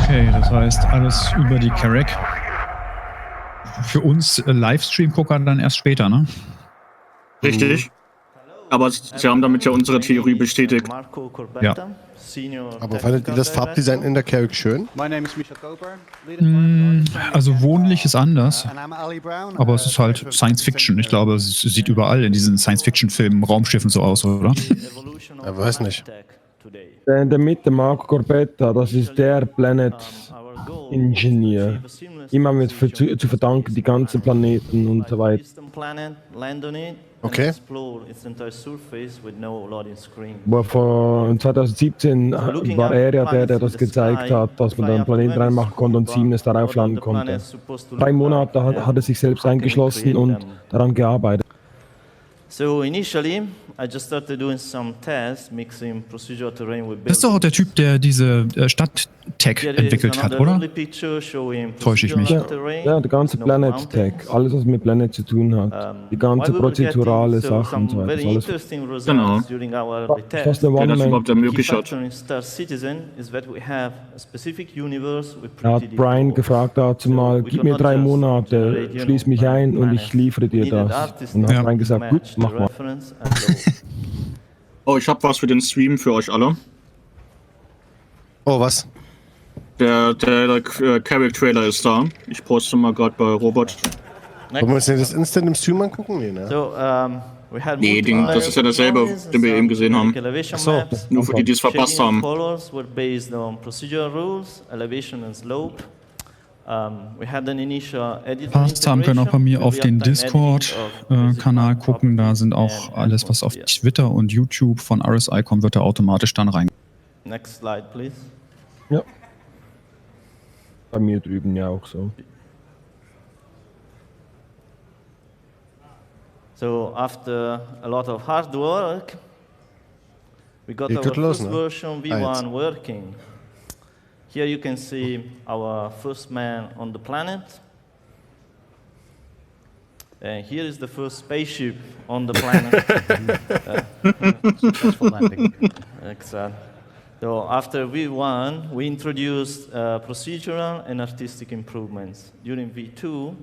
Okay, das heißt alles über die Carrack. Für uns Livestream-Gucker dann erst später, ne? Richtig. Aber Sie haben damit ja unsere Theorie bestätigt. Ja. Aber fandet ihr das Farbdesign in der Carrack schön? Also wohnlich ist anders, aber es ist halt Science-Fiction. Ich glaube, es sieht überall in diesen Science-Fiction-Filmen, Raumschiffen so aus, oder? Ich weiß nicht. Der in der Mitte, Marco Corbetta, das ist der Planet Engineer. Ihm haben wir zu verdanken, die ganzen Planeten und so weiter. Okay. Aber vor 2017 war er ja der das gezeigt hat, dass man da einen Planeten reinmachen konnte und seamless darauf landen konnte. 3 Monate hat er sich selbst eingeschlossen und daran gearbeitet. So initially, I just started doing some tests, mixing procedural terrain with buildings. Das ist doch auch der Typ, der diese Stadt-Tech entwickelt hat, oder? Täusche ich mich? Ja, der ganze Planet-Tech, alles was mit Planet zu tun hat. Die ganze prozedurale Sachen und so weiter. Alles. Genau. Das ist der Der das überhaupt ermöglicht hat. Er hat Brian gefragt dazu mal, gib mir 3 Monate, schließ mich ein und ich liefere dir das. Und dann hat Brian gesagt, gut, mach mal. Oh, ich habe was für den Stream für euch alle. Oh, was? Der Carrack-Trailer ist da. Ich poste mal gerade bei Robert. Wollen wir uns denn das Instant im Stream angucken? Nee, ne? Nee, das ist ja dasselbe, den wir eben gesehen haben. Achso. Nur für die, die es verpasst haben. Passt haben, können auch bei mir auf den Discord-Kanal gucken. Da sind auch alles, was auf Twitter und YouTube von RSI kommt, wird da automatisch dann rein. Next slide, please. Ja. Bei mir drüben ja auch so. So after a lot of hard work, we got our first version V1 working. Here you can see our first man on the planet. And here is the first spaceship on the planet. Successful landing. Excellent. So after V1, we introduced procedural and artistic improvements. During V2,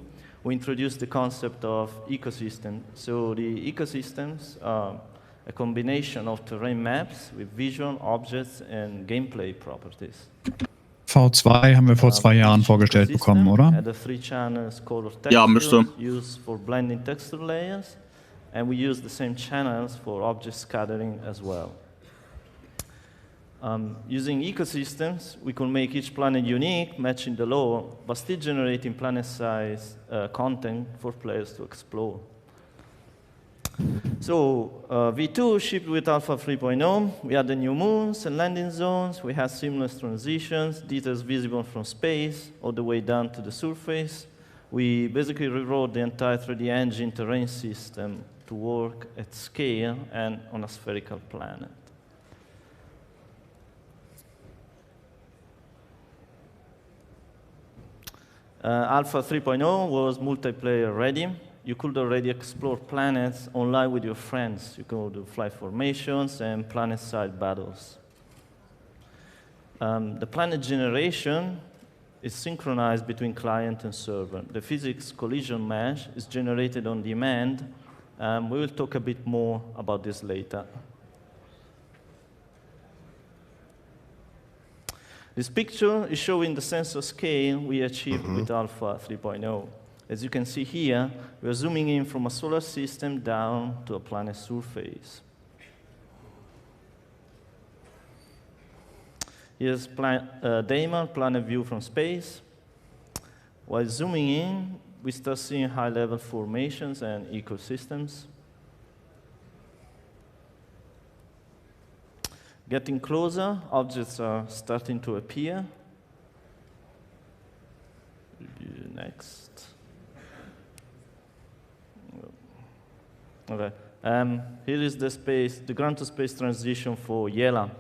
we introduced the concept of ecosystem. So the ecosystems are a combination of terrain maps with visual objects and gameplay properties. V2 haben wir vor 2 Jahren vorgestellt bekommen, oder? Ja, müsste. Used for blending texture layers, and we use the same channels for object scattering as well. Using ecosystems, we can make each planet unique, matching the lore, but still generating planet-size content for players to explore. So V2 shipped with Alpha 3.0. We had the new moons and landing zones. We had seamless transitions, details visible from space all the way down to the surface. We basically rewrote the entire 3D engine terrain system to work at scale and on a spherical planet. Alpha 3.0 was multiplayer ready. You could already explore planets online with your friends. You could do flight formations and planet-side battles. The planet generation is synchronized between client and server. The physics collision mesh is generated on demand. We will talk a bit more about this later. This picture is showing the sensor scale we achieved with Alpha 3.0. As you can see here, we are zooming in from a solar system down to a planet surface. Here's Daimon planet view from space. While zooming in, we start seeing high-level formations and ecosystems. Getting closer, objects are starting to appear. Next. Okay. Here is the ground to space transition for Yela.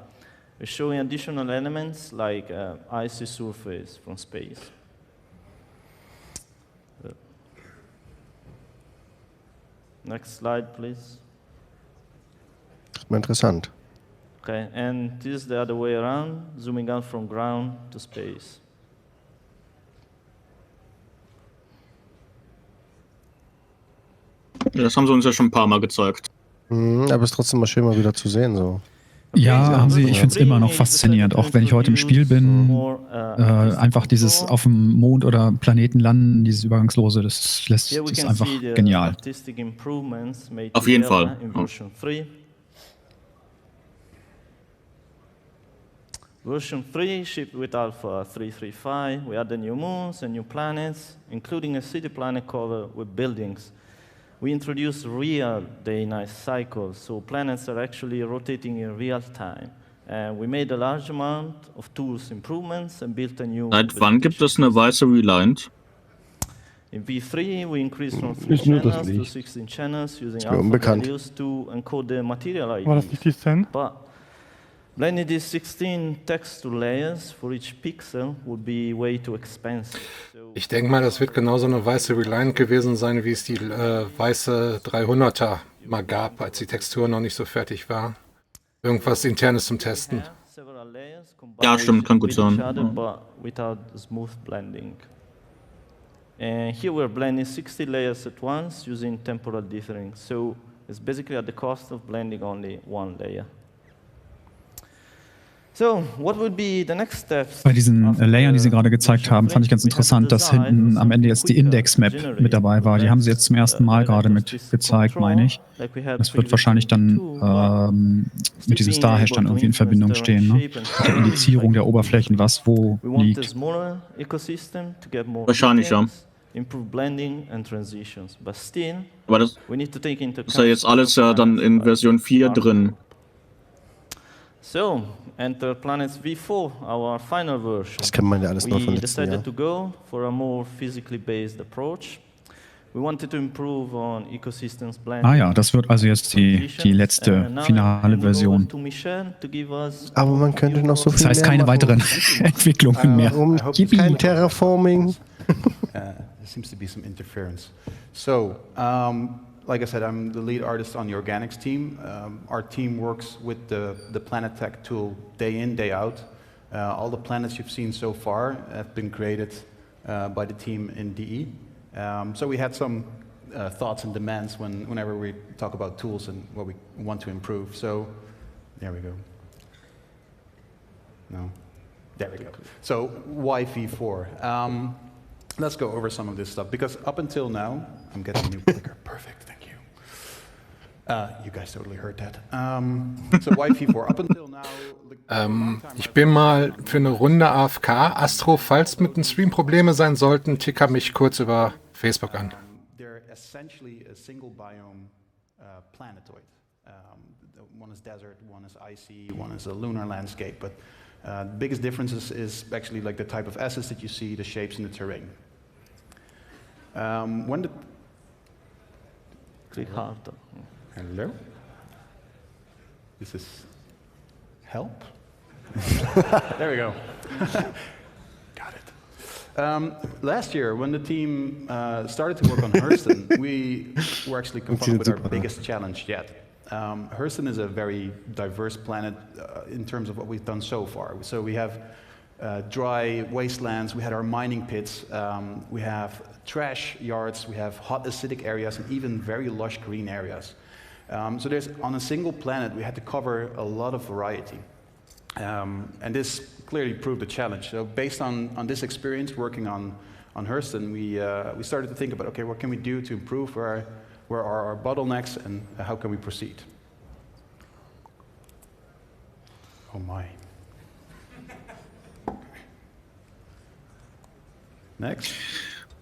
We're showing additional elements like icy surface from space. Next slide, please. Interessant. Okay, and this is the other way around, zooming out from ground to space. Ja, das haben sie uns ja schon ein paar Mal gezeigt. Aber es ist trotzdem mal schön, mal wieder zu sehen. So. Ja, haben sie. Ich finde es immer noch faszinierend, auch wenn ich heute im Spiel bin. Einfach dieses auf dem Mond oder Planeten landen, dieses Übergangslose, das ist einfach genial. Auf jeden Fall. Version 3 shipped with Alpha 335. We added new moons and new planets, including a city planet covered with buildings. We introduced real day-night cycles, so planets are actually rotating in real time. We made a large amount of tools improvements and built a new... Seit wann gibt es eine weiße Reliant? In V3, we increased from 3 channels to 16 channels using alpha values to encode the material IDs. War das nicht die 10? But blending these 16 texture layers for each pixel would be way too expensive. Ich denke mal, das wird genauso eine weiße Reliant gewesen sein, wie es die weiße 300er mal gab, als die Textur noch nicht so fertig war. Irgendwas Internes zum Testen. Ja, stimmt, kann gut sein. And here we're blending 60 layers at once using temporal dithering. So it's basically at the cost of blending only one layer. So, what would be the next steps? Bei diesen Layern, die Sie gerade gezeigt haben, fand ich ganz interessant, dass hinten am Ende jetzt die Index-Map mit dabei war. Die haben Sie jetzt zum ersten Mal gerade mit gezeigt, meine ich. Das wird wahrscheinlich dann mit diesem Star-Hash dann irgendwie in Verbindung stehen, ne? Mit der Indizierung der Oberflächen, was wo liegt. Wahrscheinlich, ja. Aber das ist ja jetzt alles ja dann in Version 4 drin. So, enter Planets V4, our final version. Das kennt man ja alles noch von letzten Jahr. We decided to go for a more physically based approach. We wanted to improve on ecosystems blending. Ah ja, das wird also jetzt die letzte finale Version. Aber man könnte noch so viel Das heißt keine weiteren Entwicklungen mehr. Kein Terraforming. There seems to be some interference. So, like I said, I'm the lead artist on the organics team. Our team works with the Planet Tech tool day in, day out. All the planets you've seen so far have been created by the team in DE. So we had some thoughts and demands whenever we talk about tools and what we want to improve. So there we go. No, there we go. So why V4? Let's go over some of this stuff, because up until now, I'm getting a new clicker. Perfect, thank you. You guys totally heard that. So why V4? Up until now... Ich bin mal für eine Runde AFK. Astro, falls mit dem Stream Probleme sein sollten, ticker mich kurz über Facebook an. They're essentially a single biome planetoid. One is desert, one is icy, one is a lunar landscape, but the biggest difference is actually like the type of assets that you see, the shapes and the terrain. When the... Click harder. Hello? This is help? There we go. Got it. Last year, when the team started to work on Hurston, we were actually confronted with our biggest challenge yet. Hurston is a very diverse planet in terms of what we've done so far. So we have dry wastelands, we had our mining pits, we have trash yards, we have hot acidic areas, and even very lush green areas. So there's, on a single planet, we had to cover a lot of variety. And this clearly proved a challenge. So based on this experience working on Hurston, we started to think about, okay, what can we do to improve, where are our bottlenecks, and how can we proceed? Oh my. Next.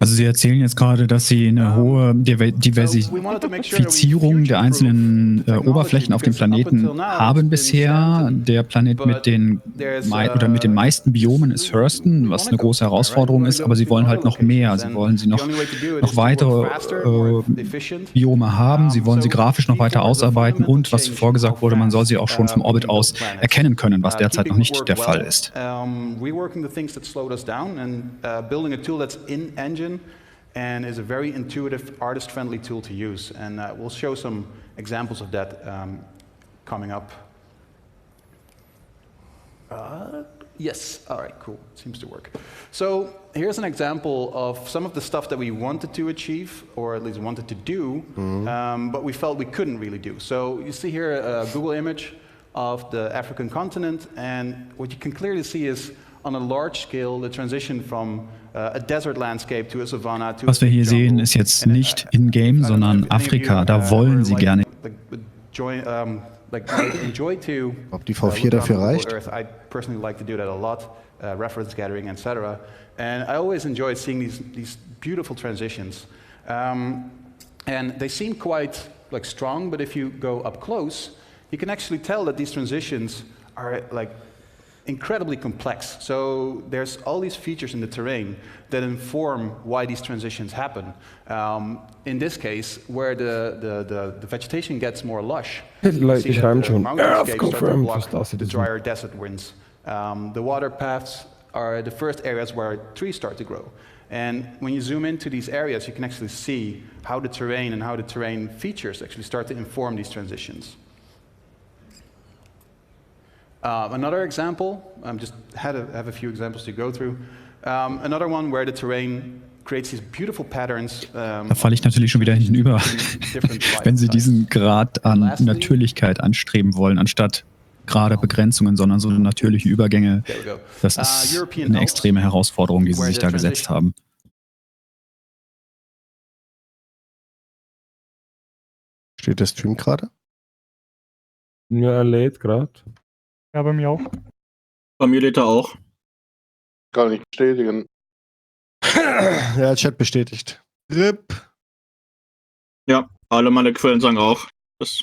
Also Sie erzählen jetzt gerade, dass Sie eine hohe Diversifizierung der einzelnen Oberflächen auf dem Planeten haben bisher. Der Planet mit den meisten Biomen ist Hurston, was eine große Herausforderung ist, aber Sie wollen halt noch mehr. Sie wollen noch weitere Biome haben, Sie wollen sie grafisch noch weiter ausarbeiten und, was zuvor gesagt wurde, man soll sie auch schon vom Orbit aus erkennen können, was derzeit noch nicht der Fall ist. Reworking the things that slowed us down and building a tool that's in engine and is a very intuitive, artist-friendly tool to use. And we'll show some examples of that coming up. Yes, all right, cool, seems to work. So here's an example of some of the stuff that we wanted to achieve, or at least wanted to do, but we felt we couldn't really do. So you see here a Google image of the African continent, and what you can clearly see is on a large scale the transition from a desert landscape to a savanna to Was wir hier sehen, ist jetzt nicht in-game, sondern Afrika. Da wollen sie gerne. Ob die V4 dafür reicht? I personally like to do that a lot, reference gathering, etc. And I always enjoy seeing these beautiful transitions. And they seem quite like strong, but if you go up close, you can actually tell that these transitions are like incredibly complex. So there's all these features in the terrain that inform why these transitions happen. In this case, where the vegetation gets more lush, you see that the mountainscapes start to block the drier desert winds. The water paths are the first areas where trees start to grow. And when you zoom into these areas, you can actually see how the terrain and how the terrain features actually start to inform these transitions. Another example, just have a few examples to go through. Another one where the terrain creates these beautiful patterns. Da falle ich natürlich schon wieder hinüber, wenn Sie diesen Grad an Natürlichkeit anstreben wollen, anstatt gerade Begrenzungen, sondern so natürliche Übergänge. Das ist eine extreme Herausforderung, die Sie sich da gesetzt haben. Steht der Stream gerade? Ja, er lädt gerade. Ja, bei mir auch. Bei mir lädt er auch. Gar nicht bestätigen. Ja, Chat bestätigt. RIP. Ja, alle meine Quellen sagen auch. Das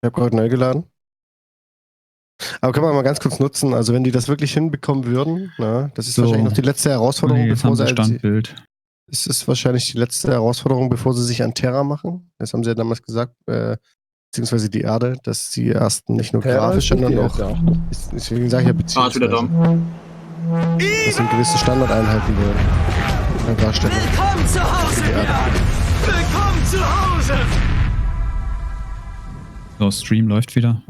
Ich habe gerade neu geladen. Aber kann man mal ganz kurz nutzen, also wenn die das wirklich hinbekommen würden, na, das ist wahrscheinlich noch die letzte Herausforderung, bevor sie Standbild. Es ist wahrscheinlich die letzte Herausforderung, bevor sie sich an Terra machen. Das haben sie ja damals gesagt, beziehungsweise die Erde, dass sie erst nicht nur grafisch, sondern auch, deswegen sage ich ja beziehungsweise, wieder da. dass sie gewisse Standardeinheiten darstellen. Willkommen zu Hause! Willkommen zu Hause! So, Stream läuft wieder.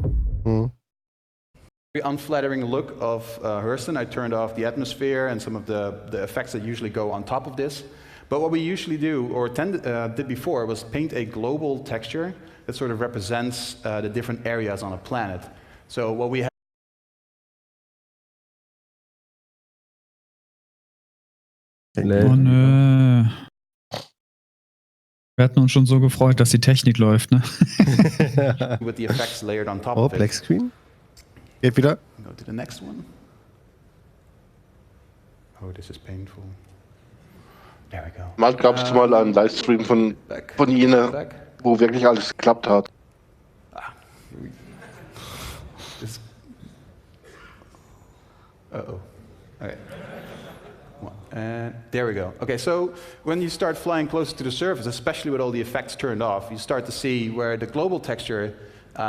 Very unflattering look of Hurston. I turned off the atmosphere and some of the effects that usually go on top of this. But what we usually do, or did before, was paint a global texture that sort of represents the different areas on a planet. So what we have. Oh nö. Wir hatten uns schon so gefreut, dass die Technik läuft, ne? With the effects layered on top Oh, of it. Black Screen. Geht wieder. Go to the next one. Oh, this is painful. There we go. Mal gab es mal einen Livestream von Ihnen, wo wirklich alles geklappt hat. Uh-oh. Okay. And there we go. Okay, so when you start flying closer to the surface, especially with all the effects turned off, you start to see where the global texture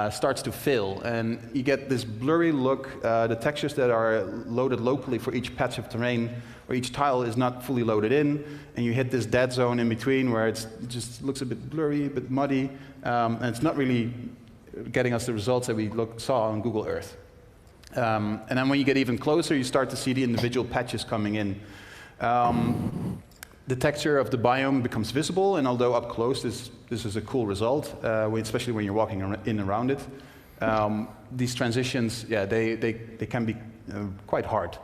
starts to fill, and you get this blurry look. The textures that are loaded locally for each patch of terrain or each tile is not fully loaded in, and you hit this dead zone in between where it just looks a bit blurry, a bit muddy, and it's not really getting us the results that we saw on Google Earth. And then when you get even closer, you start to see the individual patches coming in. The texture of the biome becomes visible, and although up close this is a cool result, especially when you're walking in around it, these transitions, yeah, they can be quite hard.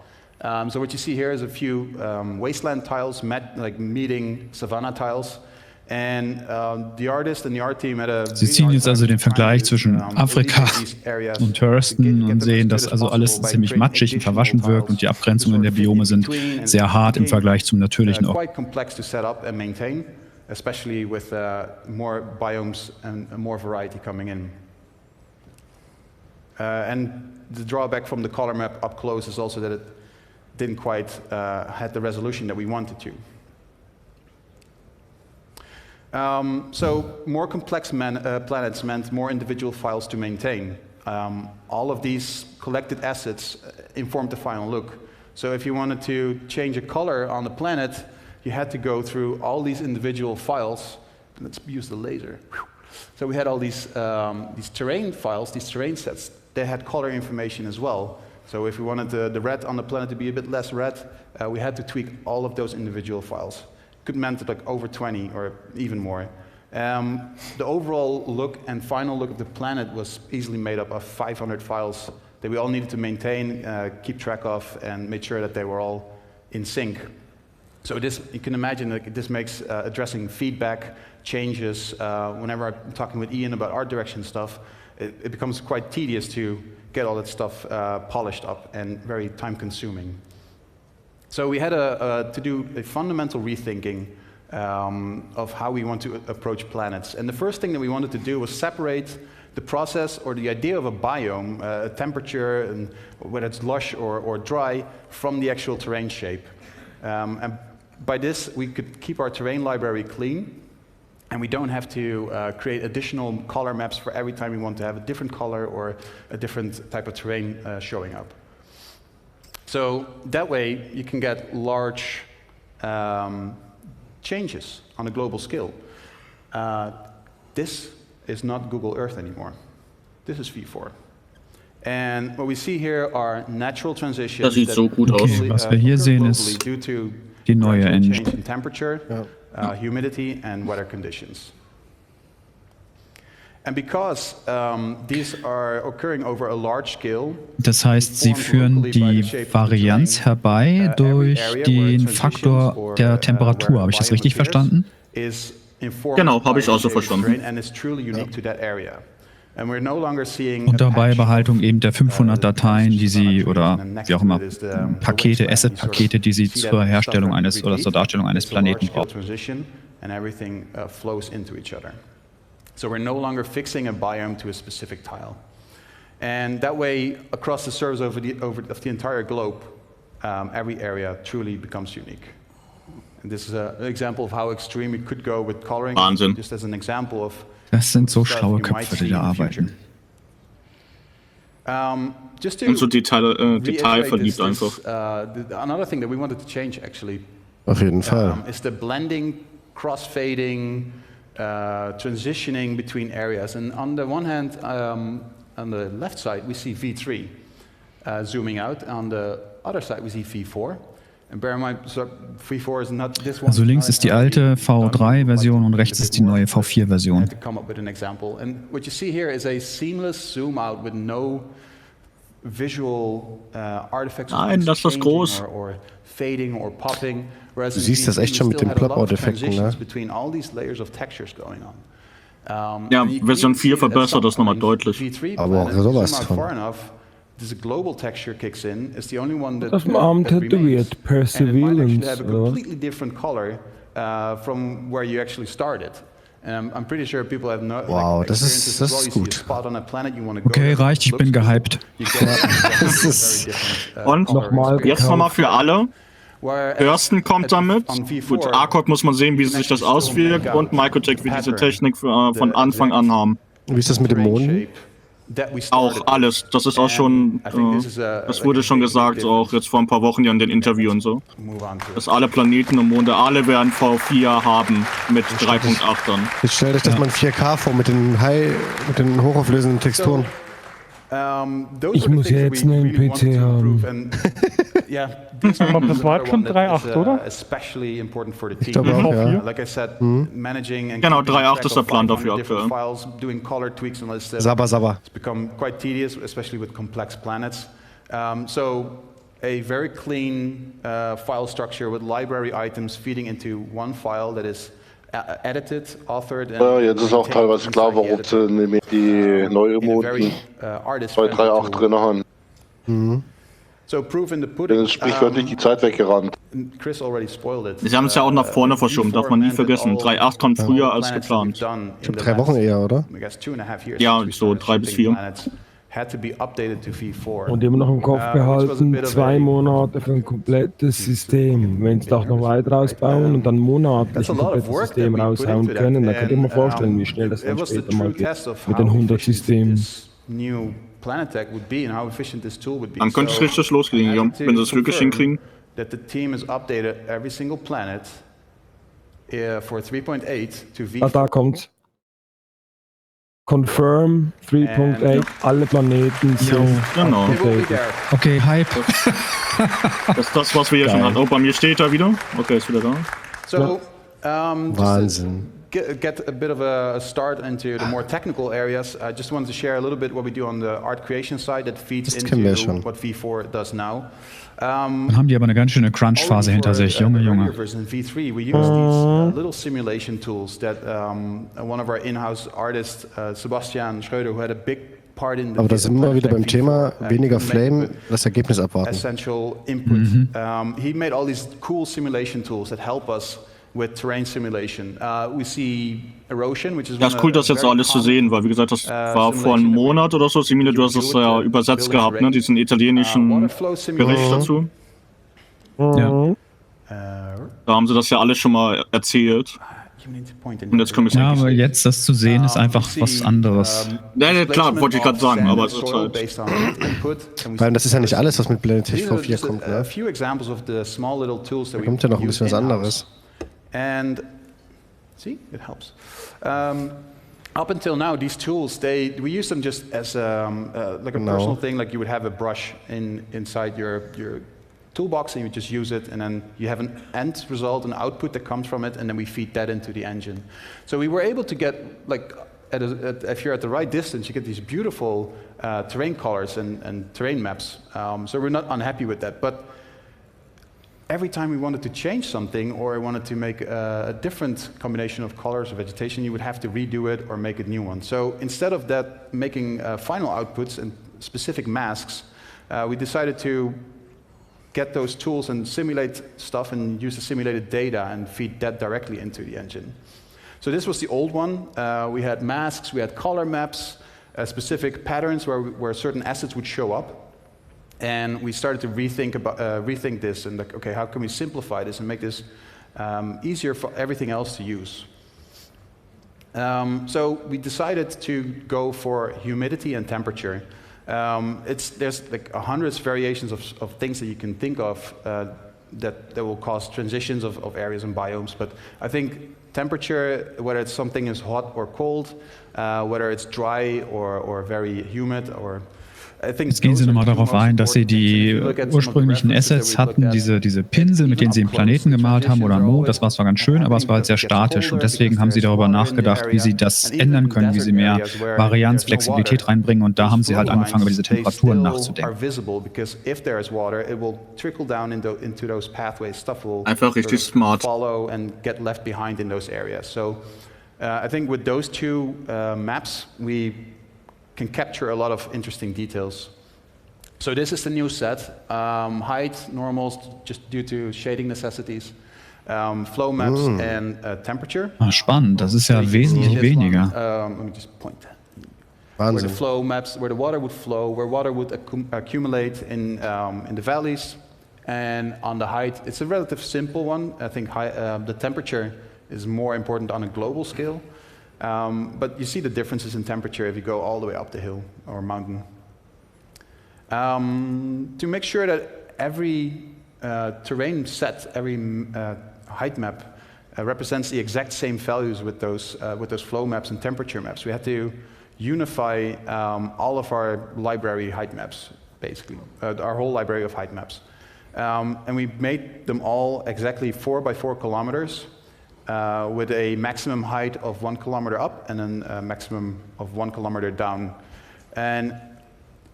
So what you see here is a few wasteland tiles meeting savanna tiles. And the artist and the art team had a Sie ziehen jetzt also den Vergleich zwischen Afrika und Hurston und sehen, dass also alles ziemlich matschig und verwaschen wirkt und die Abgrenzungen der Biome sind sehr hart im Vergleich zum natürlichen Ort. Quite complex to set up and maintain, especially with more biomes and more variety coming in. And the drawback from the color map up close is also that it didn't quite had the resolution that we wanted to. So more complex planets meant more individual files to maintain. All of these collected assets informed the final look. So if you wanted to change a color on the planet, you had to go through all these individual files. Let's use the laser. So we had all these terrain files, these terrain sets. They had color information as well. So if we wanted the red on the planet to be a bit less red, we had to tweak all of those individual files. Could meant like over 20 or even more. The overall look and final look of the planet was easily made up of 500 files that we all needed to maintain, keep track of, and make sure that they were all in sync. So this, you can imagine that this makes addressing feedback, changes, whenever I'm talking with Ian about art direction stuff, it becomes quite tedious to get all that stuff polished up and very time consuming. So we had to do a fundamental rethinking of how we want to approach planets. And the first thing that we wanted to do was separate the process or the idea of a biome, temperature, and whether it's lush or dry, from the actual terrain shape. And by this, we could keep our terrain library clean, and we don't have to create additional color maps for every time we want to have a different color or a different type of terrain showing up. So that way, you can get large changes on a global scale. This is not Google Earth anymore. This is V4. And what we see here are natural transitions. Das sieht so gut aus. Okay, was wir hier sehen, ist die neue Engine. In temperature, humidity, and weather conditions. And because these are occurring over a large scale, Das heißt, sie führen die Varianz herbei durch den Faktor der Temperatur. Habe ich das richtig verstanden? Genau, habe ich auch so verstanden. Unter Beibehaltung eben der 500 Dateien, die Sie, oder wie auch immer, Pakete, Asset-Pakete, die Sie zur Herstellung eines oder zur Darstellung eines Planeten brauchen. So we're no longer fixing a biome to a specific tile. And that way, across the surface of the entire globe, every area truly becomes unique. And this is an example of how extreme it could go with coloring. Wahnsinn. Just as an example of Das sind so schlaue Köpfe, die da arbeiten. Und so detailverliebt einfach. Another thing that we wanted to change, actually, Auf jeden Fall. is the blending, crossfading, transitioning between areas. And on the one hand, on the left side, we see V3 zooming out. On the other side, we see V4. And bear in mind, so V4 is not this one. Also links ist die alte V3-Version und rechts ist die neue V4-Version. To come up with an example. And what you see here is a seamless zoom out with no visual artifacts. Nein, das ist groß. Or fading or popping. Du siehst das echt schon mit den Plop-Out-Effekten, ne? Ja, Version 4 verbessert das nochmal deutlich. Aber auch sowas von. Das Arm tätowiert, Perseverance, oder? Wow, das ist gut. Okay, reicht, ich bin gehypt. Und jetzt nochmal für alle. Thurston kommt damit. Gut, ARCOG muss man sehen, wie sich das auswirkt. Und Microtech wird diese Technik von Anfang an haben. Wie ist das mit dem Mond? Auch alles. Das ist auch schon, das wurde schon gesagt, auch jetzt vor ein paar Wochen ja in den Interviews und so. Dass alle Planeten und Monde, alle werden V4 haben mit 3.8ern. Jetzt stellt euch das mal in 4K vor mit den hochauflösenden Texturen. Ich muss ja jetzt einen PC haben. Aber das war schon 3.8, oder? Ich glaube auch, ja. Genau, 3.8 ist der Plan dafür aktuell. Sabber. It's become quite tedious, especially with complex planets. So a very clean file structure with library items feeding into one file that is edited, authored, and ja, jetzt ist auch teilweise klar, warum sie nämlich die Neumonden 2.3.8 drin haben. So proof in the pudding. Denn es sprichwörtlich die Zeit weggerannt. Chris already spoiled it. Sie haben es ja auch nach vorne verschoben, darf man nie vergessen. 3.8 kommt früher als geplant. Ich glaube 3 Wochen eher, oder? Ja, so 3 bis 4. Und immer noch im Kopf behalten, 2 Monate für ein komplettes System. Wenn sie doch noch weiter ausbauen und dann monatlich ein komplettes System raushauen können, dann könnt ihr mir vorstellen, wie schnell das dann später mal geht mit den 100 Systemen. Dann könnte es richtig losgehen, ja, wenn sie es wirklich hinkriegen. Da kommt's. Confirm 3.8, alle Planeten sind genau. Okay, Hype. Das ist das, was wir hier schon hatten. Oh, bei mir steht er wieder. Okay, ist wieder da. So, Wahnsinn. Get a bit of a start into the more technical areas. I just wanted to share a little bit what we do on the art creation side that feeds into what V4 does now. Dann haben die aber eine ganz schöne Crunch-Phase hinter sich, Junge. In V3, we use these little simulation tools that one of our in-house artists, Sebastian Schröder, who had a big part in the. Aber da sind wir wieder beim Thema weniger Flame, das Ergebnis abwarten. Essential input. He made all these cool simulation tools that help us with terrain simulation. We see erosion, which is ja, ist cool, das jetzt alles zu sehen, weil wie gesagt, das war vor einem Monat oder so. Simile, du hast es ja übersetzt gehabt, ne? Diesen italienischen Bericht dazu. Ja. Da haben sie das ja alles schon mal erzählt. Und jetzt können wir ja, aber jetzt das zu sehen ist einfach was anderes. Ja, klar, wollte ich gerade sagen, aber es ist halt. Weil das ist ja nicht alles, was mit Blended V4 kommt, ne? Da kommt ja noch ein bisschen was anderes. And see, it helps. Up until now, these tools, we use them just as like a personal thing, like you would have a brush inside your toolbox, and you just use it, and then you have an end result, an output that comes from it, and then we feed that into the engine. So we were able to get, like, if you're at the right distance, you get these beautiful terrain colors and terrain maps. So we're not unhappy with that, but every time we wanted to change something or wanted to make a different combination of colors or vegetation, you would have to redo it or make a new one. So instead of that, making final outputs and specific masks, we decided to get those tools and simulate stuff and use the simulated data and feed that directly into the engine. So this was the old one. We had masks, we had color maps, specific patterns where certain assets would show up. And we started to rethink this and like, okay, how can we simplify this and make this easier for everything else to use? So we decided to go for humidity and temperature. There's like hundreds of variations of things that you can think of that will cause transitions of areas and biomes. But I think temperature, whether it's something is hot or cold, whether it's dry or very humid or Jetzt gehen Sie nochmal darauf ein, dass Sie die ursprünglichen Assets hatten, diese Pinsel, mit denen Sie einen Planeten gemalt haben oder einen Mond, das war zwar ganz schön, aber es war halt sehr statisch und deswegen haben Sie darüber nachgedacht, wie Sie das ändern können, wie Sie mehr Varianz, Flexibilität reinbringen und da haben Sie halt angefangen, über diese Temperaturen nachzudenken. Einfach richtig smart. I think with those two maps, we can capture a lot of interesting details. So this is the new set. Height, normals, just due to shading necessities. Flow maps and temperature. Spannend, das ist ja wesentlich weniger. Let me just point that. Where the flow maps, where the water would flow, where water would accumulate in the valleys. And on the height, it's a relatively simple one. I think the temperature is more important on a global scale. But you see the differences in temperature if you go all the way up the hill or mountain. To make sure that every terrain set, every height map represents the exact same values with those flow maps and temperature maps, we had to unify all of our library height maps, basically, our whole library of height maps. And we made them all exactly 4 by 4 kilometers. With a maximum height of 1 kilometer up and then a maximum of 1 kilometer down. And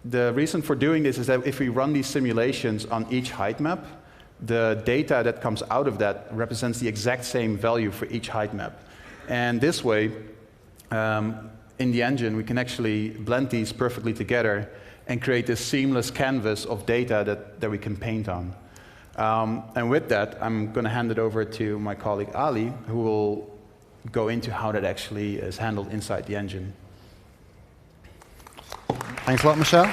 the reason for doing this is that if we run these simulations on each height map, the data that comes out of that represents the exact same value for each height map. And this way, in the engine, we can actually blend these perfectly together and create this seamless canvas of data that we can paint on. And with that, I'm going to hand it over to my colleague Ali, who will go into how that actually is handled inside the engine. Thanks a lot, Michel.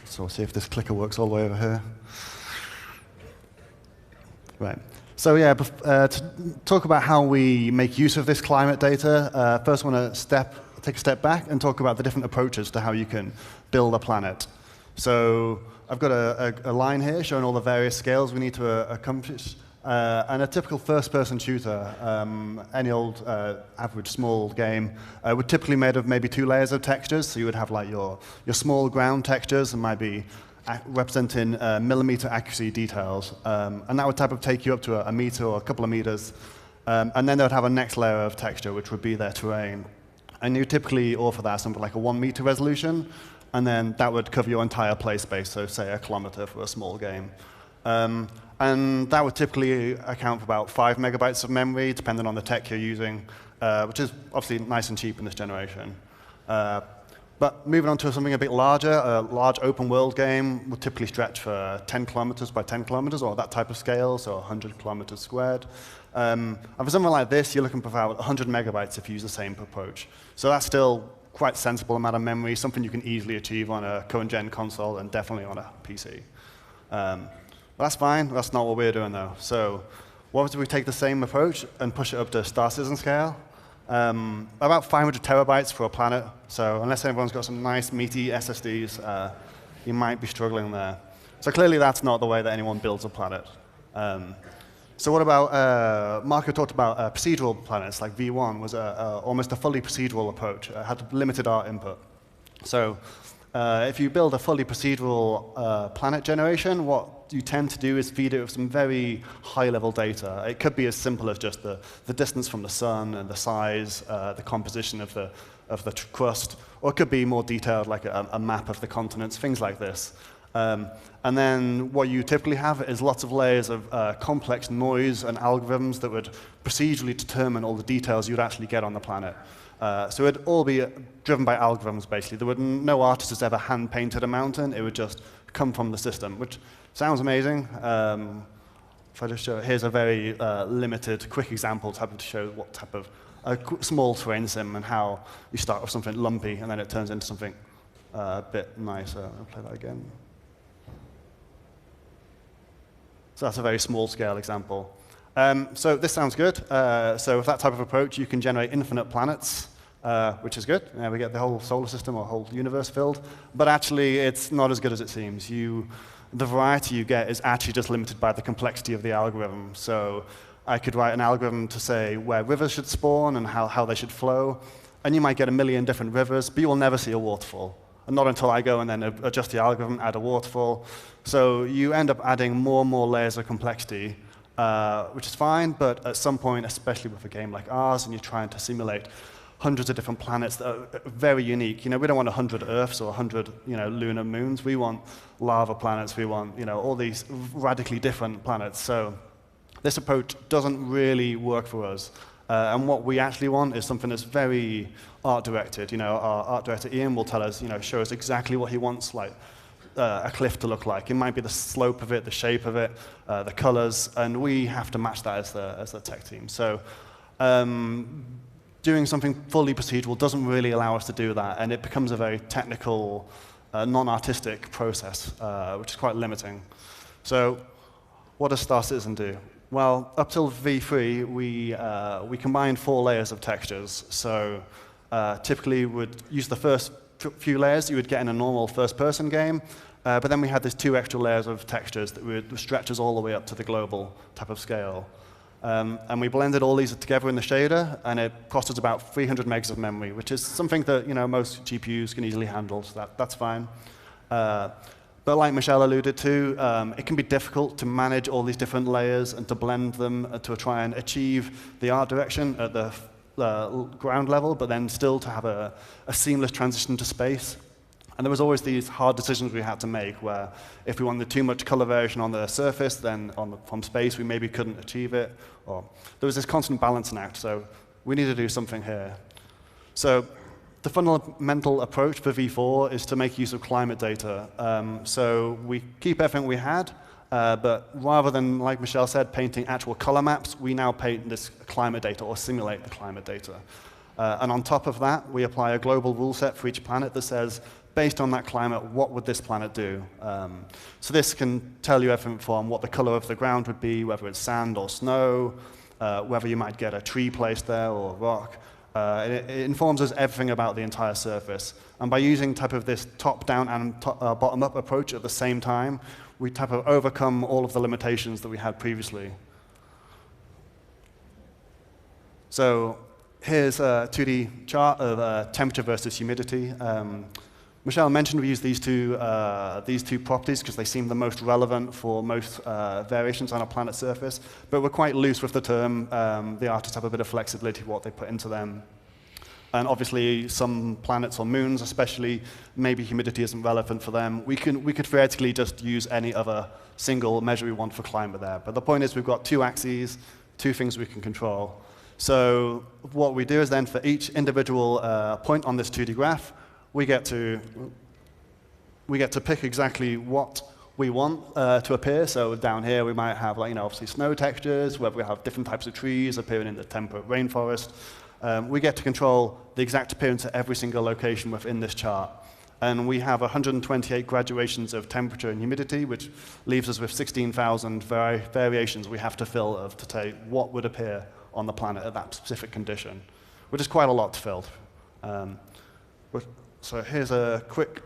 So we'll see if this clicker works all the way over here. Right. So yeah, to talk about how we make use of this climate data, first I want to take a step back and talk about the different approaches to how you can build a planet. So I've got a line here showing all the various scales we need to accomplish And a typical first-person shooter, any old average small game, would typically be made of maybe 2 layers of textures. So you would have like your small ground textures and might be representing millimeter accuracy details. And that would type of take you up to a meter or a couple of meters. And then they would have a next layer of texture, which would be their terrain. And you typically offer that something like a 1 meter resolution, and then that would cover your entire play space, so say 1 kilometer for a small game. And that would typically account for about 5 megabytes of memory, depending on the tech you're using, which is obviously nice and cheap in this generation. But moving on to something a bit larger, a large open world game would typically stretch for 10 kilometers by 10 kilometers, or that type of scale, so 100 kilometers squared. And for something like this, you're looking for about 100 megabytes if you use the same approach. So that's still quite sensible amount of memory, something you can easily achieve on a current-gen console and definitely on a PC. But that's fine. That's not what we're doing, though. So what if we take the same approach and push it up to Star Citizen scale? About 500 terabytes for a planet. So unless everyone's got some nice, meaty SSDs, you might be struggling there. So clearly, that's not the way that anyone builds a planet. So what about, Marco talked about procedural planets, like V1 was almost a fully procedural approach. It had limited art input. So if you build a fully procedural planet generation, what you tend to do is feed it with some very high-level data. It could be as simple as just the distance from the sun and the size, the composition of the crust, or it could be more detailed, like a map of the continents, things like this. And then what you typically have is lots of layers of complex noise and algorithms that would procedurally determine all the details you'd actually get on the planet. So it'd all be driven by algorithms, basically. No artist has ever hand-painted a mountain. It would just come from the system, which sounds amazing. If I just show, here's a very limited, quick example to show what type of a small terrain sim and how you start with something lumpy and then it turns into something a bit nicer. I'll play that again. So that's a very small-scale example. So this sounds good. So with that type of approach, you can generate infinite planets, which is good. We get the whole solar system or whole universe filled. But actually, it's not as good as it seems. The variety you get is actually just limited by the complexity of the algorithm. So I could write an algorithm to say where rivers should spawn and how they should flow. And you might get 1 million different rivers, but you will never see a waterfall. And not until I go and then adjust the algorithm, add a waterfall. So you end up adding more and more layers of complexity, which is fine, but at some point, especially with a game like ours, and you're trying to simulate hundreds of different planets that are very unique. We don't want 100 Earths or 100 lunar moons. We want lava planets. We want all these radically different planets. So this approach doesn't really work for us. And what we actually want is something that's very art-directed. Our art director, Ian, will tell us, show us exactly what he wants, like a cliff to look like. It might be the slope of it, the shape of it, the colors, and we have to match that as the tech team. So doing something fully procedural doesn't really allow us to do that, and it becomes a very technical, non-artistic process, which is quite limiting. So what does Star Citizen do? Well, up till V3, we combined 4 layers of textures. So typically, would use the first few layers you would get in a normal first-person game, but then we had these 2 extra layers of textures that would stretch us all the way up to the global type of scale. And we blended all these together in the shader, and it cost us about 300 megs of memory, which is something that most GPUs can easily handle, so that's fine. But like Michel alluded to, it can be difficult to manage all these different layers and to blend them to try and achieve the art direction at the ground level, but then still to have a seamless transition to space. And there was always these hard decisions we had to make, where if we wanted too much color variation on the surface, then from space we maybe couldn't achieve it. Or there was this constant balancing act, so we need to do something here. So the fundamental approach for V4 is to make use of climate data. So we keep everything we had, but rather than, like Michel said, painting actual color maps, we now paint this climate data or simulate the climate data. And on top of that, we apply a global rule set for each planet that says, based on that climate, what would this planet do? So this can tell you everything from what the color of the ground would be, whether it's sand or snow, whether you might get a tree placed there or a rock. It informs us everything about the entire surface. And by using type of this top-down and bottom-up approach at the same time, we type of overcome all of the limitations that we had previously. So here's a 2D chart of temperature versus humidity. Michel mentioned we use these two properties because they seem the most relevant for most variations on a planet's surface, but we're quite loose with the term. The artists have a bit of flexibility what they put into them. And obviously, some planets or moons, especially, maybe humidity isn't relevant for them. We could theoretically just use any other single measure we want for climate there. But the point is we've got two axes, two things we can control. So what we do is then for each individual point on this 2D graph, we get to pick exactly what we want to appear. So down here we might have, like, obviously snow textures, where we have different types of trees appearing in the temperate rainforest. We get to control the exact appearance at every single location within this chart. And we have 128 graduations of temperature and humidity, which leaves us with 16,000 variations we have to fill to tell what would appear on the planet at that specific condition, which is quite a lot to fill. So here's a quick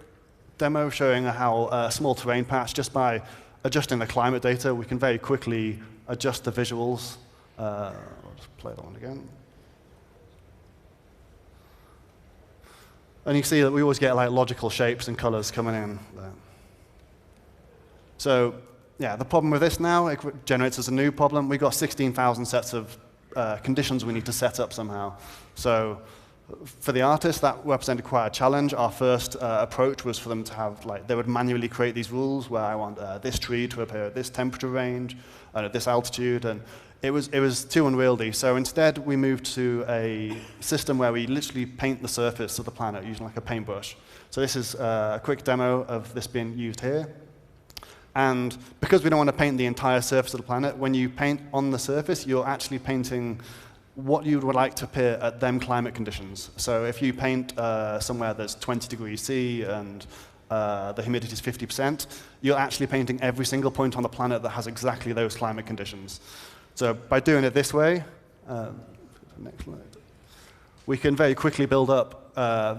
demo showing how a small terrain patch, just by adjusting the climate data, we can very quickly adjust the visuals. I'll just play that one again. And you can see that we always get like logical shapes and colors coming in there. So yeah, the problem with this now, it generates as a new problem. We've got 16,000 sets of conditions we need to set up somehow. So for the artists, that represented quite a challenge. Our first approach was for them to have, like, they would manually create these rules where I want this tree to appear at this temperature range and at this altitude, and it was too unwieldy. So instead, we moved to a system where we literally paint the surface of the planet using like a paintbrush. So this is a quick demo of this being used here. And because we don't want to paint the entire surface of the planet, when you paint on the surface, you're actually painting what you would like to appear at them climate conditions. So if you paint somewhere that's 20 degrees C and the humidity is 50%, you're actually painting every single point on the planet that has exactly those climate conditions. So by doing it this way, next slide, we can very quickly build up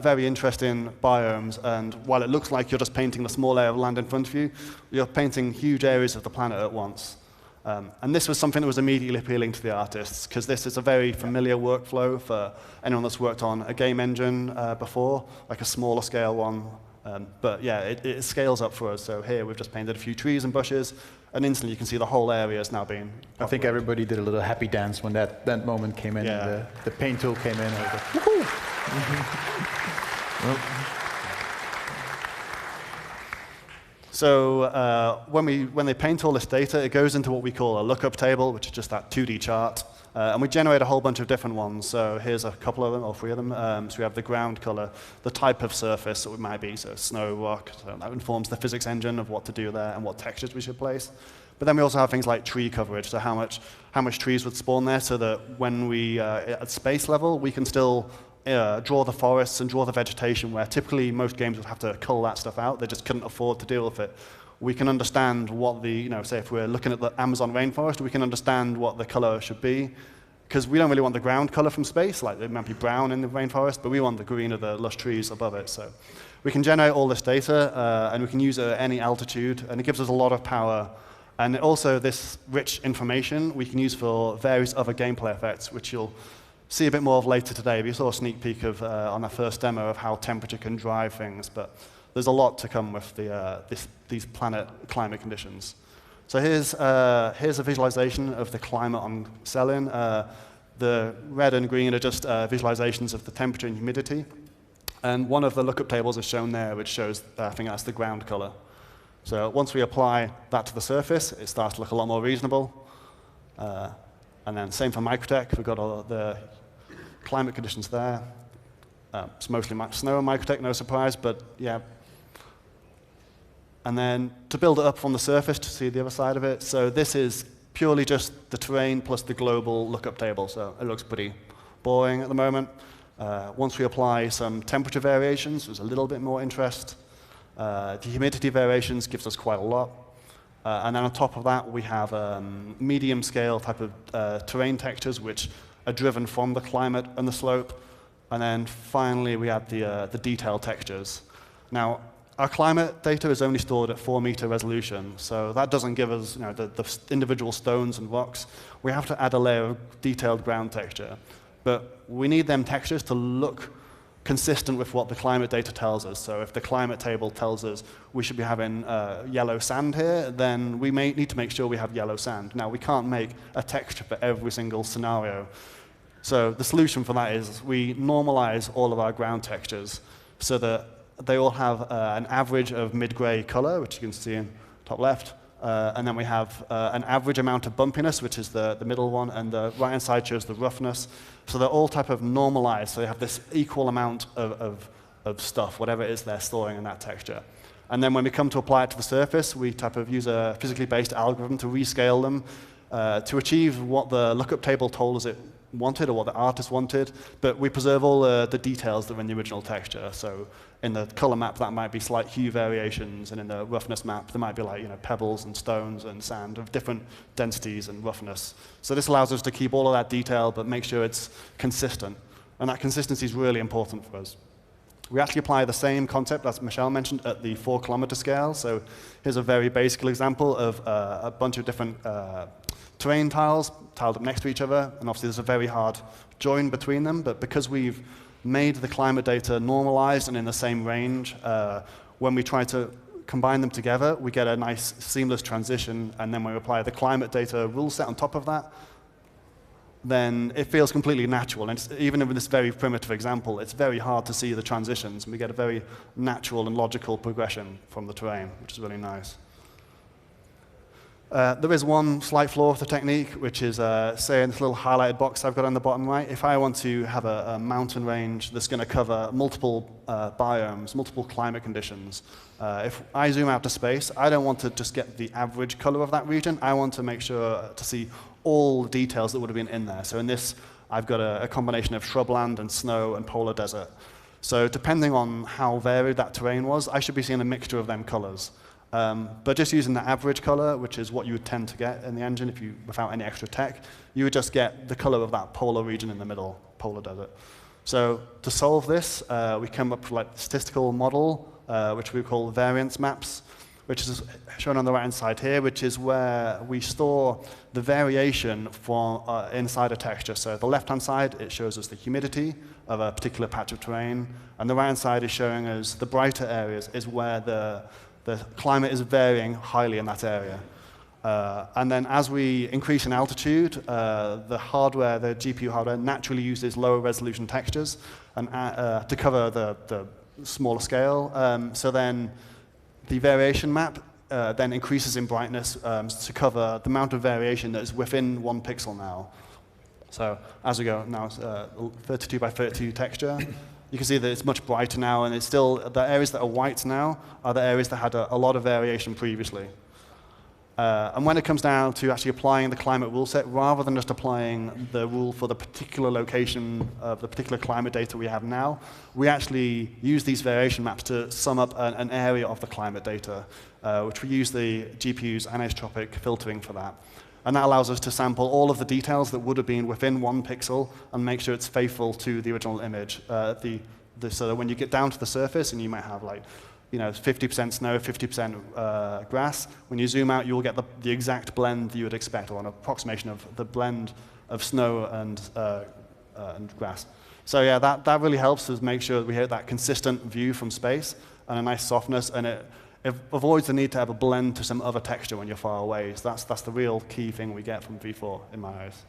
very interesting biomes. And while it looks like you're just painting the small area of land in front of you, you're painting huge areas of the planet at once. And this was something that was immediately appealing to the artists, because this is a very familiar workflow for anyone that's worked on a game engine before, like a smaller scale one. But yeah, it scales up for us. So here we've just painted a few trees and bushes, and instantly you can see the whole area is now being populated. I think everybody did a little happy dance when that moment came in, yeah. And the paint tool came in. Woohoo! So when they paint all this data, it goes into what we call a lookup table, which is just that 2D chart. And we generate a whole bunch of different ones. So here's a couple of them, or 3 of them. So we have the ground color, the type of surface that it might be, so snow, rock. So that informs the physics engine of what to do there and what textures we should place. But then we also have things like tree coverage, so how much trees would spawn there, so that when we, at space level, we can still draw the forests and draw the vegetation, where typically most games would have to cull that stuff out. They just couldn't afford to deal with it. We can understand what the, say if we're looking at the Amazon rainforest, we can understand what the color should be, because we don't really want the ground color from space, like it might be brown in the rainforest, but we want the green of the lush trees above it. So we can generate all this data, and we can use it at any altitude, and it gives us a lot of power. And also this rich information we can use for various other gameplay effects, which you'll see a bit more of later today. We saw a sneak peek of on our first demo of how temperature can drive things, but there's a lot to come with these planet climate conditions. So here's a visualization of the climate on Selin. The red and green are just visualizations of the temperature and humidity. And one of the lookup tables is shown there, which shows, I think that's the ground color. So once we apply that to the surface, it starts to look a lot more reasonable. And then same for Microtech. We've got all the climate conditions there. It's mostly snow and Microtech, no surprise, but yeah. And then to build it up from the surface to see the other side of it. So this is purely just the terrain plus the global lookup table. So it looks pretty boring at the moment. Once we apply some temperature variations, there's a little bit more interest. The humidity variations gives us quite a lot. And then on top of that, we have medium scale type of terrain textures, which are driven from the climate and the slope. And then finally, we add the detailed textures. Now, our climate data is only stored at 4-meter resolution, so that doesn't give us the individual stones and rocks. We have to add a layer of detailed ground texture. But we need them textures to look consistent with what the climate data tells us. So if the climate table tells us we should be having yellow sand here, then we may need to make sure we have yellow sand. Now, we can't make a texture for every single scenario. So the solution for that is we normalize all of our ground textures so that they all have an average of mid-gray color, which you can see in top left. And then we have an average amount of bumpiness, which is the middle one, and the right-hand side shows the roughness. So they're all type of normalized, so they have this equal amount of stuff, whatever it is they're storing in that texture. And then when we come to apply it to the surface, we type of use a physically based algorithm to rescale them to achieve what the lookup table told us it wanted, or what the artist wanted, but we preserve all the details that are in the original texture. So in the color map, that might be slight hue variations, and in the roughness map, there might be like pebbles and stones and sand of different densities and roughness. So this allows us to keep all of that detail, but make sure it's consistent. And that consistency is really important for us. We actually apply the same concept as Michel mentioned at the 4-kilometer scale. So here's a very basic example of a bunch of different terrain tiles tiled up next to each other, and obviously there's a very hard join between them, but because we've made the climate data normalized and in the same range, when we try to combine them together, we get a nice seamless transition, and then when we apply the climate data rule set on top of that, then it feels completely natural. And even in this very primitive example, it's very hard to see the transitions, and we get a very natural and logical progression from the terrain, which is really nice. There is one slight flaw with the technique, which is, say, in this little highlighted box I've got on the bottom right, if I want to have a mountain range that's going to cover multiple biomes, multiple climate conditions, if I zoom out to space, I don't want to just get the average color of that region. I want to make sure to see all the details that would have been in there. So in this, I've got a combination of shrubland and snow and polar desert. So depending on how varied that terrain was, I should be seeing a mixture of them colors. But just using the average color, which is what you would tend to get in the engine if you, without any extra tech, you would just get the color of that polar region in the middle, polar desert. So to solve this, we come up with like a statistical model, which we call variance maps, which is shown on the right-hand side here, which is where we store the variation from inside a texture. So the left-hand side, it shows us the humidity of a particular patch of terrain, and the right-hand side is showing us the brighter areas is where the climate is varying highly in that area. And then as we increase in altitude, the hardware, the GPU hardware, naturally uses lower resolution textures and, to cover the smaller scale. So then the variation map then increases in brightness to cover the amount of variation that is within 1 pixel now. So as we go, now it's 32 by 32 texture. You can see that it's much brighter now, and it's still, the areas that are white now are the areas that had a lot of variation previously. And when it comes down to actually applying the climate rule set, rather than just applying the rule for the particular location of the particular climate data we have now, we actually use these variation maps to sum up an area of the climate data, which we use the GPU's anisotropic filtering for that. And that allows us to sample all of the details that would have been within 1 pixel and make sure it's faithful to the original image. So that when you get down to the surface, and you might have like 50% snow, 50% grass. When you zoom out, you'll get the exact blend that you would expect, or an approximation of the blend of snow and grass. So yeah, that really helps us make sure that we get that consistent view from space and a nice softness, and it avoids the need to have a blend to some other texture when you're far away. So that's the real key thing we get from V4 in my eyes.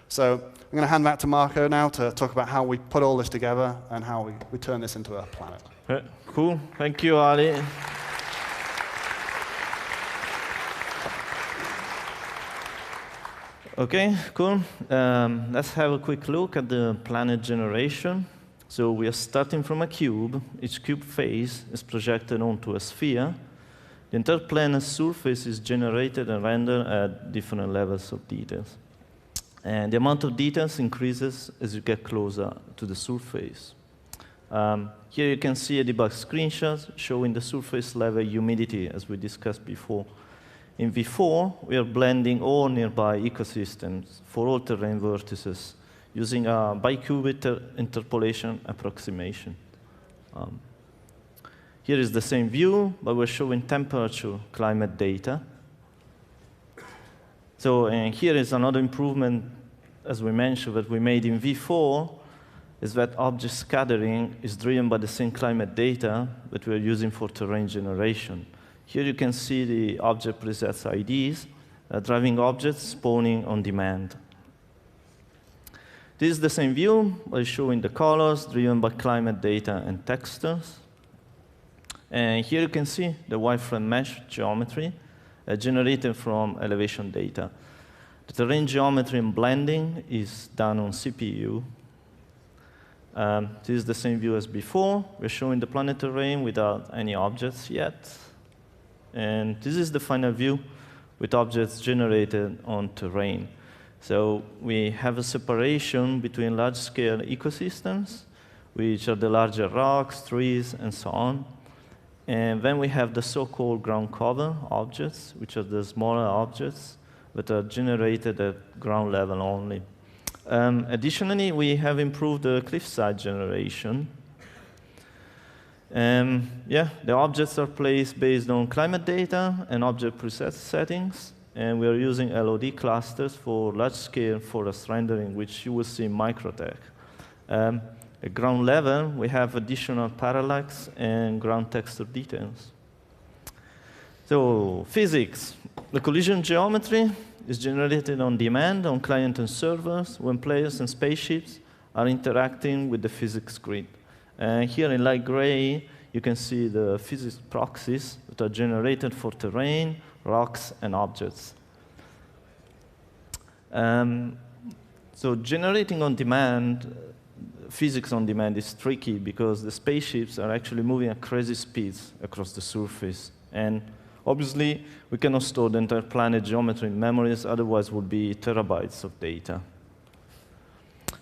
So I'm going to hand back to Marco now to talk about how we put all this together and how we turn this into a planet. Cool. Thank you, Ali. Okay, cool. Let's have a quick look at the planet generation. So we are starting from a cube. Each cube face is projected onto a sphere. The entire planet's surface is generated and rendered at different levels of details. And the amount of details increases as you get closer to the surface. Here you can see a debug screenshot showing the surface level humidity, as we discussed before. In V4, we are blending all nearby ecosystems for all terrain vertices using a bicubic interpolation approximation. Here is the same view, but we're showing temperature climate data. So and here is another improvement as we mentioned, that we made in V4 is that object scattering is driven by the same climate data that we're using for terrain generation. Here you can see the object presets IDs, driving objects spawning on demand. This is the same view by showing the colors driven by climate data and textures. And here you can see the wireframe mesh geometry generated from elevation data. The terrain geometry and blending is done on CPU. This is the same view as before. We're showing the planet terrain without any objects yet. And this is the final view with objects generated on terrain. So we have a separation between large-scale ecosystems, which are the larger rocks, trees, and so on. And then we have the so-called ground cover objects, which are the smaller objects that are generated at ground level only. Additionally, we have improved the cliffside generation. The objects are placed based on climate data and object preset settings. And we are using LOD clusters for large-scale forest rendering, which you will see in Microtech. At ground level, we have additional parallax and ground texture details. So physics. The collision geometry is generated on demand on client and servers when players and spaceships are interacting with the physics grid. And here in light gray, you can see the physics proxies that are generated for terrain, rocks, and objects. So generating on demand, physics on demand is tricky because the spaceships are actually moving at crazy speeds across the surface. And obviously, we cannot store the entire planet geometry in memories, otherwise it would be terabytes of data.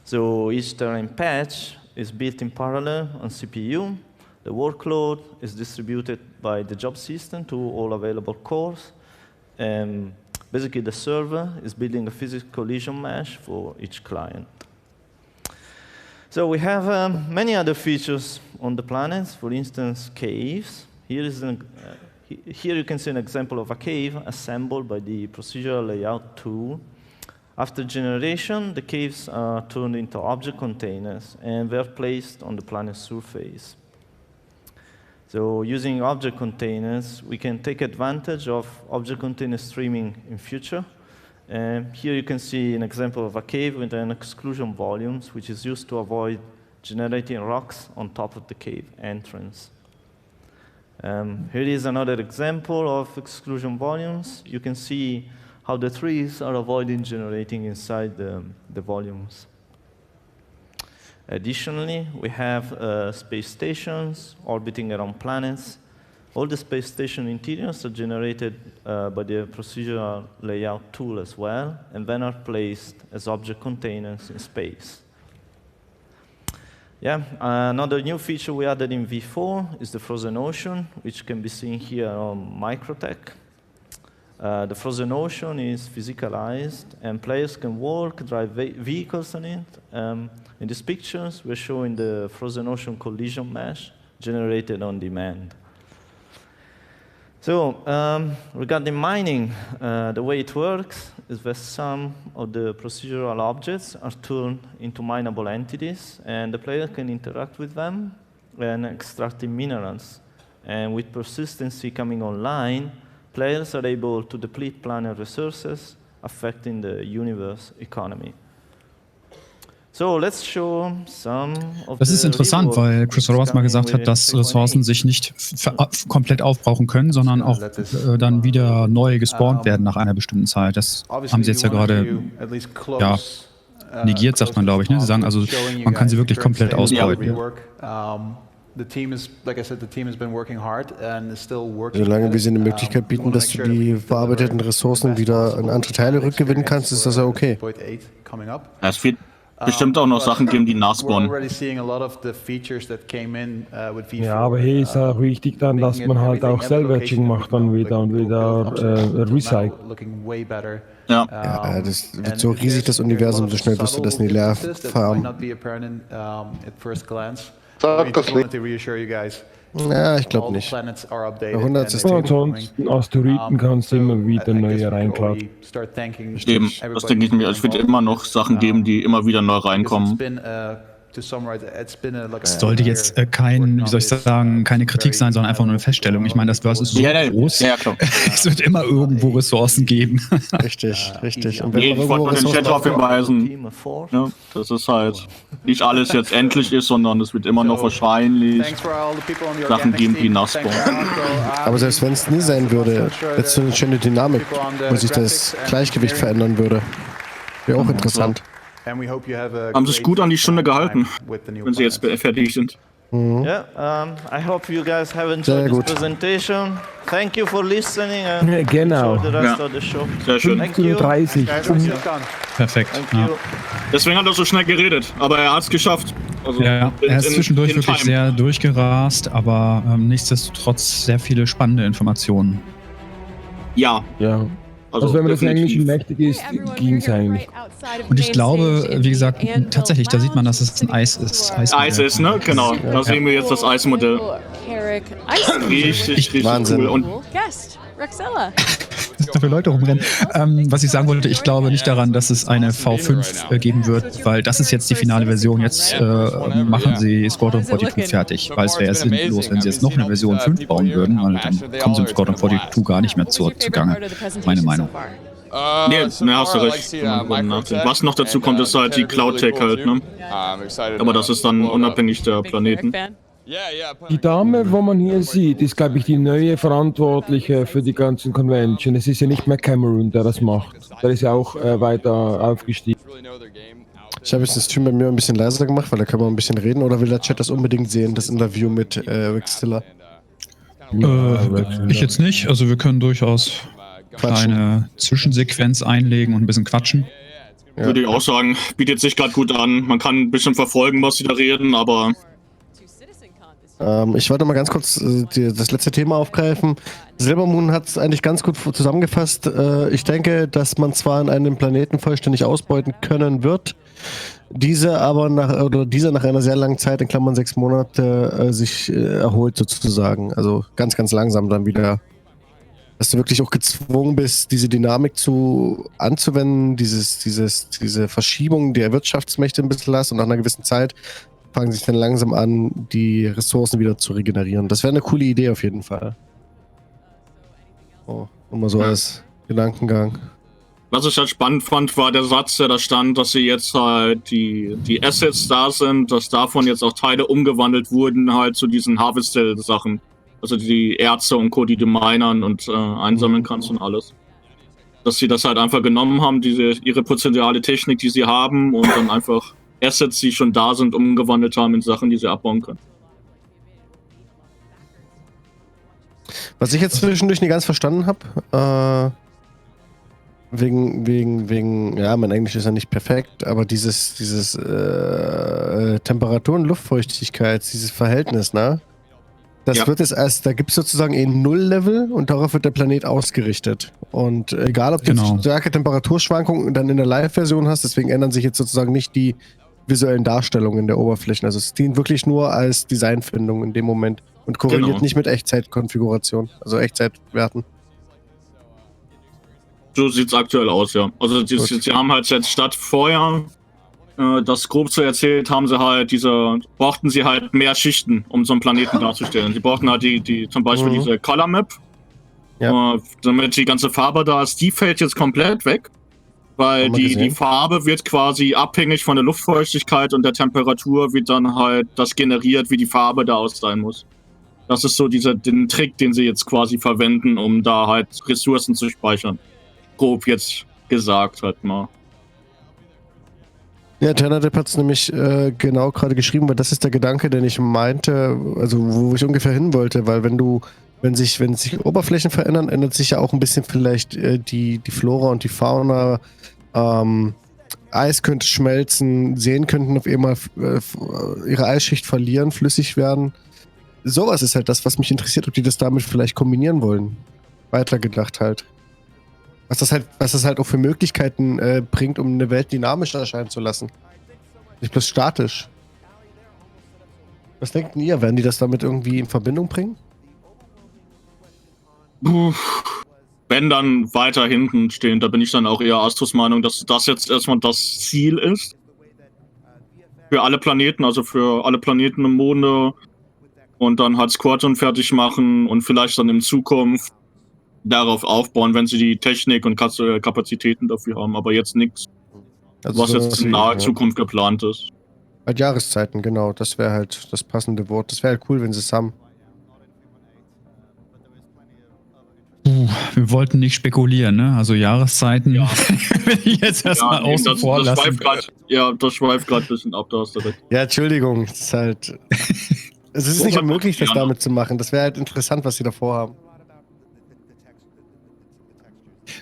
So each terrain patch is built in parallel on CPU. The workload is distributed by the job system to all available cores. Basically, the server is building a physics collision mesh for each client. So we have many other features on the planets, for instance, caves. Here you can see an example of a cave assembled by the procedural layout tool. After generation, the caves are turned into object containers, and they're placed on the planet's surface. So using object containers, we can take advantage of object container streaming in future. Here you can see an example of a cave with an exclusion volumes, which is used to avoid generating rocks on top of the cave entrance. Here is another example of exclusion volumes. You can see how the trees are avoiding generating inside the volumes. Additionally, we have space stations orbiting around planets. All the space station interiors are generated by the procedural layout tool as well, and then are placed as object containers in space. Another new feature we added in V4 is the frozen ocean, which can be seen here on Microtech. The frozen ocean is physicalized, and players can walk, drive vehicles on it. In these pictures, we're showing the frozen ocean collision mesh generated on demand. So regarding mining, the way it works is that some of the procedural objects are turned into mineable entities, and the player can interact with them and extracting minerals. And with persistency coming online, players are able to deplete planet resources, affecting the universe economy. So let's show some of das ist interessant, weil Chris Roberts mal gesagt hat, dass Ressourcen sich nicht komplett aufbrauchen können, sondern auch dann wieder neu gespawnt werden nach einer bestimmten Zeit. Das haben sie jetzt ja gerade negiert, sagt man, glaube ich. Ne? Sie sagen also, man kann sie wirklich komplett ausbeuten. Solange wir sie eine Möglichkeit bieten, dass du die verarbeiteten Ressourcen wieder an andere Teile rückgewinnen kannst, ist das ja okay. Es wird bestimmt auch noch Sachen geben, die nachspawnen. Ja, aber hier ist auch wichtig dann, dass man halt auch Salvaging macht dann wieder und wieder recycelt. Ja, das wird so riesig, das Universum, so schnell wirst du das nie leer farmen. Sag das nicht. Ja, ich glaube nicht. 100 Systeme. Ansonsten Asteroiden kannst du immer wieder neue reinklappen. Eben, das denke ich mir. Es wird immer noch Sachen geben, die immer wieder neu reinkommen. Es sollte jetzt keine Kritik sein, sondern einfach nur eine Feststellung. Ich meine, das Verse ist so groß. Ja, klar. Es wird immer irgendwo Ressourcen geben. Richtig. Und Ich wollte den Chat darauf hinweisen. Ja, dass es halt nicht alles jetzt endlich ist, sondern es wird immer noch wahrscheinlich Sachen geben, die nass bauen. Aber selbst wenn es nie sein würde, hätte es so eine schöne Dynamik, wo sich das Gleichgewicht verändern würde. Wäre auch interessant. Haben sich gut an die Stunde gehalten, wenn sie jetzt fertig sind. Yeah, I hope you guys have enjoyed this presentation. Thank you for listening and genau. enjoy the rest of the show. Sehr schön. 30. Perfekt. Ja. Deswegen hat er so schnell geredet, aber er hat es geschafft. Also er ist zwischendurch wirklich sehr durchgerast, aber nichtsdestotrotz sehr viele spannende Informationen. Ja. Also wenn man das Englische mächtig ist, ging es eigentlich. Und ich glaube, wie gesagt, tatsächlich, da sieht man, dass es ein Eis ist. Eis ist, ne? Genau. Da sehen wir jetzt das Eismodell. Richtig Wahnsinn. Cool. Und dass dafür Leute rumrennen. Was ich sagen wollte, ich glaube nicht daran, dass es eine V5 geben wird, weil das ist jetzt die finale Version. Jetzt machen sie Squadron 42 fertig, weil es wäre ja sinnlos, wenn sie jetzt noch eine Version 5 bauen würden, weil dann kommen sie im Squadron 42 gar nicht mehr zugange. Meine Meinung. Nee, hast du recht. Was noch dazu kommt, ist halt die Cloud-Tech halt, ne? Aber das ist dann unabhängig der Planeten. Die Dame, wo man hier sieht, ist, glaube ich, die neue Verantwortliche für die ganzen Convention. Es ist ja nicht mehr Cameron, der das macht. Der ist ja auch weiter aufgestiegen. Ich habe jetzt den Stream bei mir ein bisschen leiser gemacht, weil da kann man ein bisschen reden. Oder will der Chat das unbedingt sehen, das Interview mit Rextiller? Ich jetzt nicht. Also wir können durchaus eine Zwischensequenz einlegen und ein bisschen quatschen. Ja. Würde ich auch sagen, bietet sich gerade gut an. Man kann ein bisschen verfolgen, was sie da reden, aber... Ich wollte mal ganz kurz das letzte Thema aufgreifen. Silbermoon hat es eigentlich ganz gut zusammengefasst. Ich denke, dass man zwar an einem Planeten vollständig ausbeuten können wird, dieser nach einer sehr langen Zeit, in Klammern 6 Monate, sich erholt sozusagen. Also ganz, ganz langsam dann wieder. Dass du wirklich auch gezwungen bist, diese Dynamik anzuwenden, diese Verschiebung der Wirtschaftsmächte ein bisschen hast und nach einer gewissen Zeit fangen sich dann langsam an, die Ressourcen wieder zu regenerieren. Das wäre eine coole Idee auf jeden Fall. Oh, nur mal so als Gedankengang. Was ich halt spannend fand, war der Satz, der da stand, dass sie jetzt halt die Assets da sind, dass davon jetzt auch Teile umgewandelt wurden halt zu diesen Harvestel-Sachen. Also die Erze und Co., die du minern und einsammeln kannst und alles. Dass sie das halt einfach genommen haben, ihre potenziale Technik, die sie haben und dann einfach Assets, die schon da sind, umgewandelt haben in Sachen, die sie abbauen können. Was ich jetzt zwischendurch nicht ganz verstanden habe, wegen, ja, mein Englisch ist ja nicht perfekt, aber dieses Temperatur- und Luftfeuchtigkeit, dieses Verhältnis, ne? Das wird jetzt da gibt es sozusagen ein Null-Level und darauf wird der Planet ausgerichtet. Und egal, ob du starke Temperaturschwankungen dann in der Live-Version hast, deswegen ändern sich jetzt sozusagen nicht die visuellen Darstellungen der Oberflächen. Also es dient wirklich nur als Designfindung in dem Moment und korreliert nicht mit Echtzeitkonfiguration, also Echtzeitwerten. So sieht es aktuell aus, ja. Also sie haben halt jetzt statt vorher das grob so erzählt, haben sie halt brauchten sie halt mehr Schichten, um so einen Planeten darzustellen. Sie brauchten halt zum Beispiel diese Color Map, damit die ganze Farbe da ist, die fällt jetzt komplett weg, weil die Farbe wird quasi abhängig von der Luftfeuchtigkeit und der Temperatur wird dann halt das generiert, wie die Farbe da aus sein muss. Das ist so den Trick, den sie jetzt quasi verwenden, um da halt Ressourcen zu speichern. Grob jetzt gesagt halt mal. Ja, Terra hat es nämlich genau gerade geschrieben, weil das ist der Gedanke, den ich meinte, also wo ich ungefähr hin wollte, weil wenn sich Oberflächen verändern, ändert sich ja auch ein bisschen vielleicht die Flora und die Fauna. Eis könnte schmelzen, Seen könnten auf einmal ihre Eisschicht verlieren, flüssig werden. Sowas ist halt das, was mich interessiert, ob die das damit vielleicht kombinieren wollen. Weitergedacht halt. Was das halt auch für Möglichkeiten bringt, um eine Welt dynamisch erscheinen zu lassen. Nicht bloß statisch. Was denkt ihr? Werden die das damit irgendwie in Verbindung bringen? Wenn dann weiter hinten stehen, da bin ich dann auch eher Astros Meinung, dass das jetzt erstmal das Ziel ist. Für alle Planeten, also für alle Planeten im Monde. Und dann halt Squadron fertig machen und vielleicht dann in Zukunft darauf aufbauen, wenn sie die Technik und Kapazitäten dafür haben. Aber jetzt nichts, Also was jetzt in naher Zukunft geplant ist. Halt Jahreszeiten, genau. Das wäre halt das passende Wort. Das wäre halt cool, wenn sie es haben. Wir wollten nicht spekulieren, ne? Also Jahreszeiten Ja. will ich jetzt erstmal außen vor lassen. Das schweift gerade ein bisschen ab, da hast du recht. Ja, Entschuldigung. Es ist halt... Es ist nicht unmöglich, das damit zu machen. Das wäre halt interessant, was sie davor haben.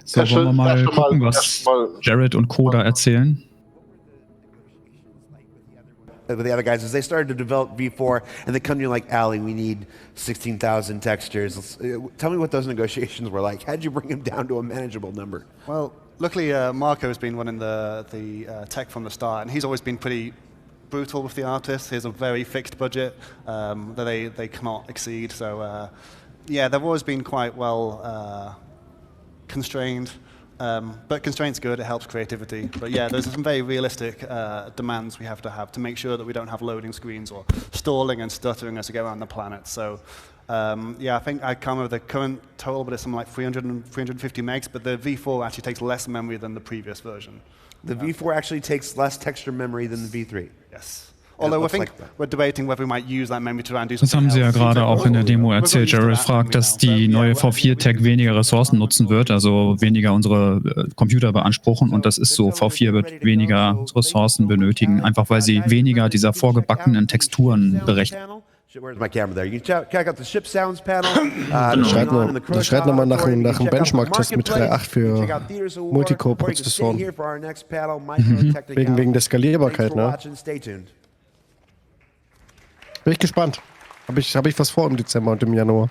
So, wollen wir mal gucken, was Jared und Co. da erzählen. With the other guys, as they started to develop V4, and they come to you like, Ali, we need 16,000 textures. Tell me what those negotiations were like. How'd you bring them down to a manageable number? Well, luckily Marco has been running the tech from the start, and he's always been pretty brutal with the artists. He has a very fixed budget that they cannot exceed. So yeah, they've always been quite well constrained. But constraint's good, it helps creativity. But yeah, there's some very realistic demands we have to make sure that we don't have loading screens or stalling and stuttering as we go around the planet. So yeah, I think I can't remember the current total, but it's something like 300 and 350 megs, but the V4 actually takes less memory than the previous version. The V4 actually takes less texture memory than the V3? Yes. Although I think we're debating whether we might use that memory to try and do something. Das haben sie ja gerade auch in der Demo erzählt. Jared fragt, dass die neue V4-Tech weniger Ressourcen nutzen wird, also weniger unsere Computer beanspruchen. Und das ist so, V4 wird weniger Ressourcen benötigen, einfach weil sie weniger dieser vorgebackenen Texturen berechnen. Where's my camera there? You can check out the ship sounds panel. Das schreit nochmal nach einem Benchmark-Test mit 3.8 für Multicore-Prozessoren. Wegen der Skalierbarkeit, ne? Bin ich gespannt. Hab ich was vor im Dezember und im Januar.